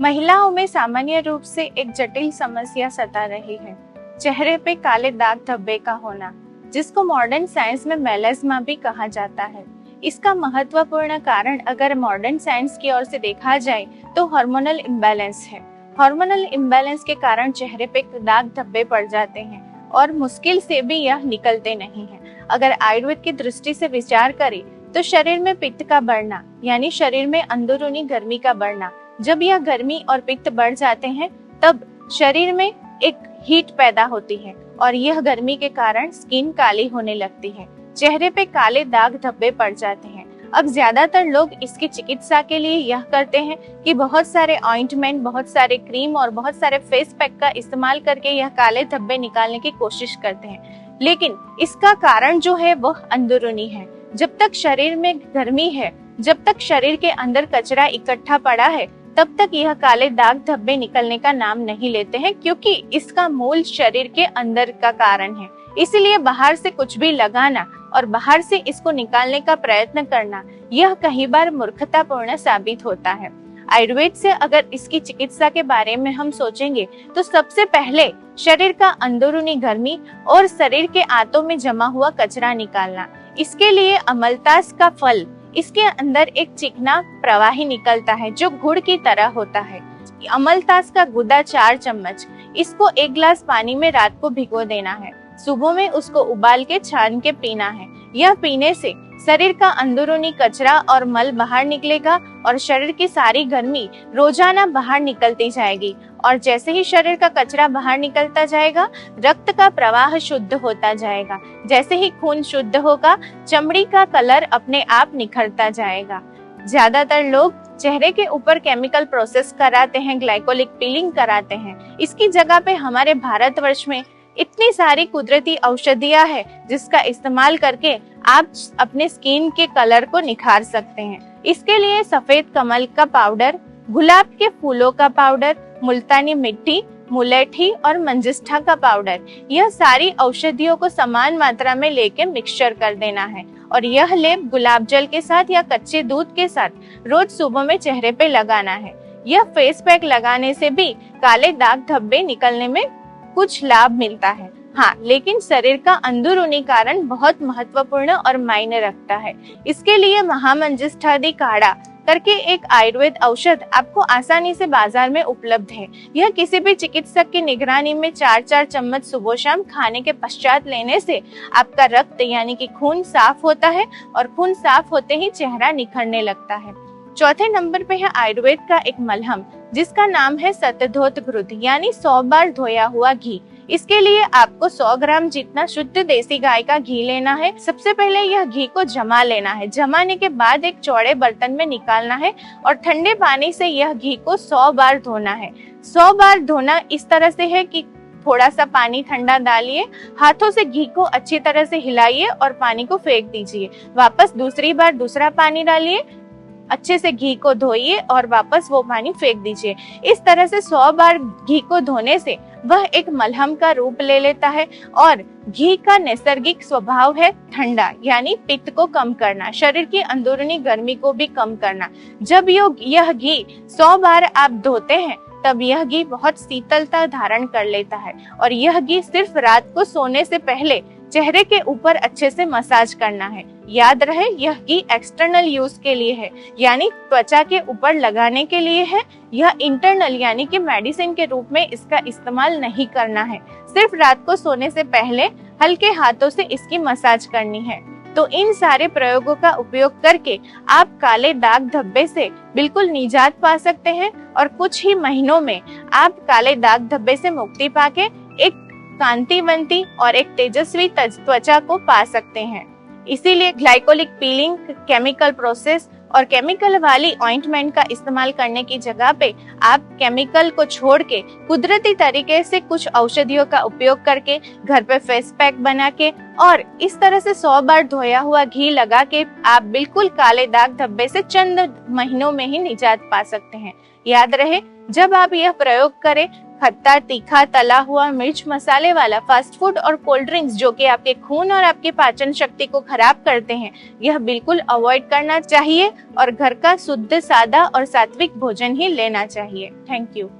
महिलाओं में सामान्य रूप से एक जटिल समस्या सता रही है, चेहरे पे काले दाग धब्बे का होना, जिसको मॉडर्न साइंस में मेलास्मा भी कहा जाता है। इसका महत्वपूर्ण कारण अगर मॉडर्न साइंस की ओर से देखा जाए तो हार्मोनल इम्बैलेंस है। हार्मोनल इम्बैलेंस के कारण चेहरे पे दाग धब्बे पड़ जाते हैं और मुश्किल से भी यह निकलते नहीं हैं। अगर आयुर्वेद की दृष्टि से विचार करें तो शरीर में पित्त का बढ़ना यानी शरीर में अंदरूनी गर्मी का बढ़ना, जब यह गर्मी और पित्त बढ़ जाते हैं तब शरीर में एक हीट पैदा होती है और यह गर्मी के कारण स्किन काली होने लगती है, चेहरे पे काले दाग धब्बे पड़ जाते हैं। अब ज्यादातर लोग इसकी चिकित्सा के लिए यह करते हैं कि बहुत सारे ऑइंटमेंट, बहुत सारे क्रीम और बहुत सारे फेस पैक का इस्तेमाल करके यह काले धब्बे निकालने की कोशिश करते हैं, लेकिन इसका कारण जो है वह अंदरूनी है। जब तक शरीर में गर्मी है, जब तक शरीर के अंदर कचरा इकट्ठा पड़ा है, तब तक यह काले दाग धब्बे निकलने का नाम नहीं लेते हैं, क्योंकि इसका मूल शरीर के अंदर का कारण है। इसीलिए बाहर से कुछ भी लगाना और बाहर से इसको निकालने का प्रयत्न करना, यह कई बार मूर्खतापूर्ण साबित होता है। आयुर्वेद से अगर इसकी चिकित्सा के बारे में हम सोचेंगे तो सबसे पहले शरीर का अंदरूनी गर्मी और शरीर के आंतों में जमा हुआ कचरा निकालना। इसके लिए अमलतास का फल, इसके अंदर एक चिकना प्रवाही निकलता है जो गुड़ की तरह होता है। अमलतास का गुदा 4 चम्मच, इसको 1 गिलास पानी में रात को भिगो देना है। सुबह में उसको उबाल के छान के पीना है। यह पीने से शरीर का अंदरूनी कचरा और मल बाहर निकलेगा और शरीर की सारी गर्मी रोजाना बाहर निकलती जाएगी और जैसे ही शरीर का कचरा बाहर निकलता जाएगा, रक्त का प्रवाह शुद्ध होता जाएगा। जैसे ही खून शुद्ध होगा, चमड़ी का कलर अपने आप निखरता जाएगा। ज्यादातर लोग चेहरे के ऊपर केमिकल प्रोसेस कराते हैं, ग्लाइकोलिक पीलिंग कराते हैं। इसकी जगह पे हमारे भारतवर्ष में इतनी सारी कुदरती औषधियां है जिसका इस्तेमाल करके आप अपने स्किन के कलर को निखार सकते हैं। इसके लिए सफेद कमल का पाउडर, गुलाब के फूलों का पाउडर, मुल्तानी मिट्टी, मुलेठी और मंजिष्ठा का पाउडर, यह सारी औषधियों को समान मात्रा में लेके मिक्सचर कर देना है और यह लेप गुलाब जल के साथ या कच्चे दूध के साथ रोज सुबह में चेहरे पे लगाना है। यह फेस पैक लगाने से भी काले दाग धब्बे निकलने में कुछ लाभ मिलता है, हाँ, लेकिन शरीर का अंदरूनी कारण बहुत महत्वपूर्ण और मायने रखता है। इसके लिए महामंजिष्ठादि काढ़ा करके एक आयुर्वेद औषध आपको आसानी से बाजार में उपलब्ध है। यह किसी भी चिकित्सक की निगरानी में 4-4 चम्मच सुबह शाम खाने के पश्चात लेने से आपका रक्त यानी कि खून साफ होता है और खून साफ होते ही चेहरा निखरने लगता है। चौथे नंबर पे है आयुर्वेद का एक मलहम, जिसका नाम है शतधोत घृत यानी 100 बार धोया हुआ घी। इसके लिए आपको 100 ग्राम जितना शुद्ध देसी गाय का घी लेना है। सबसे पहले यह घी को जमा लेना है। जमाने के बाद एक चौड़े बर्तन में निकालना है और ठंडे पानी से यह घी को 100 बार धोना है। 100 बार धोना इस तरह से है कि थोड़ा सा पानी ठंडा डालिए, हाथों से घी को अच्छी तरह से हिलाइए और पानी को फेंक दीजिए। वापस दूसरी बार दूसरा पानी डालिए, अच्छे से घी को धोइए और वापस वो पानी फेंक दीजिए। इस तरह से 100 बार घी को धोने से वह एक मलहम का रूप ले लेता है और घी का नैसर्गिक स्वभाव है ठंडा यानी पित्त को कम करना, शरीर की अंदरूनी गर्मी को भी कम करना। जब यह घी 100 बार आप धोते हैं तब यह घी बहुत शीतलता धारण कर लेता है और यह घी सिर्फ रात को सोने से पहले चेहरे के ऊपर अच्छे से मसाज करना है। याद रहे, यह घी एक्सटर्नल यूज के लिए है यानी त्वचा के ऊपर लगाने के लिए है। यह इंटरनल यानी कि मेडिसिन के रूप में इसका इस्तेमाल नहीं करना है। सिर्फ रात को सोने से पहले हल्के हाथों से इसकी मसाज करनी है। तो इन सारे प्रयोगों का उपयोग करके आप काले दाग धब्बे से बिल्कुल निजात पा सकते हैं और कुछ ही महीनों में आप काले दाग धब्बे से मुक्ति पाके एक कांतिवंती और एक तेजस्वी त्वचा को पा सकते हैं। इसीलिए ग्लाइकोलिक पीलिंग, केमिकल प्रोसेस और केमिकल वाली ऑइंटमेंट का इस्तेमाल करने की जगह पे आप केमिकल को छोड़ के कुदरती तरीके से कुछ औषधियों का उपयोग करके घर पे फेस पैक बना के और इस तरह से 100 बार धोया हुआ घी लगा के आप बिल्कुल काले दाग धब्बे से चंद महीनों में ही निजात पा सकते हैं। याद रहे, जब आप यह प्रयोग करें खट्टा, तीखा, तला हुआ, मिर्च मसाले वाला फास्ट फूड और कोल्ड ड्रिंक्स जो कि आपके खून और आपके पाचन शक्ति को खराब करते हैं, यह बिल्कुल अवॉइड करना चाहिए और घर का शुद्ध, सादा और सात्विक भोजन ही लेना चाहिए। Thank you.